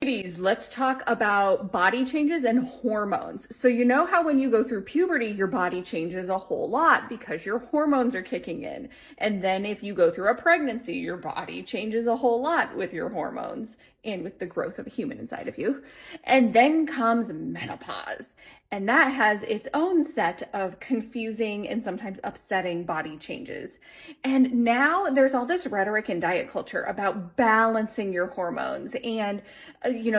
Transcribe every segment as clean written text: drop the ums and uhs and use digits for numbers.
Ladies, let's talk about body changes and hormones. So you know how when you go through puberty, your body changes a whole lot because your hormones are kicking in. And then if you go through a pregnancy, your body changes a whole lot with your hormones and with the growth of a human inside of you. And then comes menopause. And that has its own set of confusing and sometimes upsetting body changes. And now there's all this rhetoric in diet culture about balancing your hormones and,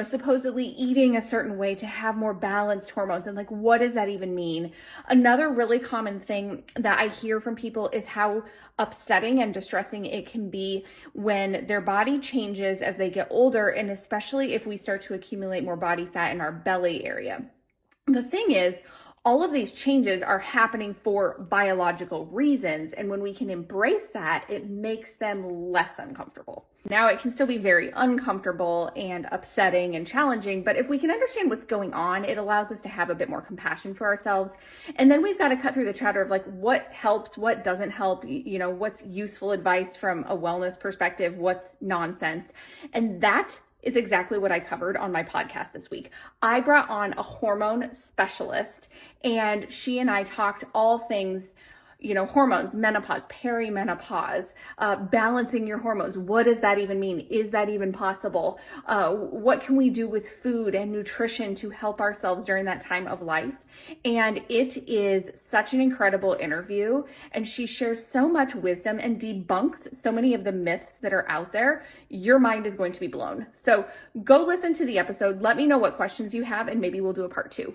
supposedly eating a certain way to have more balanced hormones. And like, what does that even mean? Another really common thing that I hear from people is how upsetting and distressing it can be when their body changes as they get older, and especially if we start to accumulate more body fat in our belly area. The thing is, all of these changes are happening for biological reasons, and when we can embrace that, it makes them less uncomfortable. Now, it can still be very uncomfortable and upsetting and challenging, but if we can understand what's going on, it allows us to have a bit more compassion for ourselves. And then we've got to cut through the chatter of like, what helps, what doesn't help, what's useful advice from a wellness perspective, what's nonsense. And that is exactly what I covered on my podcast this week. I brought on a hormone specialist, and she and I talked all things, hormones, menopause, perimenopause, balancing your hormones. What does that even mean? Is that even possible? What can we do with food and nutrition to help ourselves during that time of life? And it is such an incredible interview. And she shares so much wisdom and debunks so many of the myths that are out there. Your mind is going to be blown. So go listen to the episode. Let me know what questions you have, and maybe we'll do a part 2.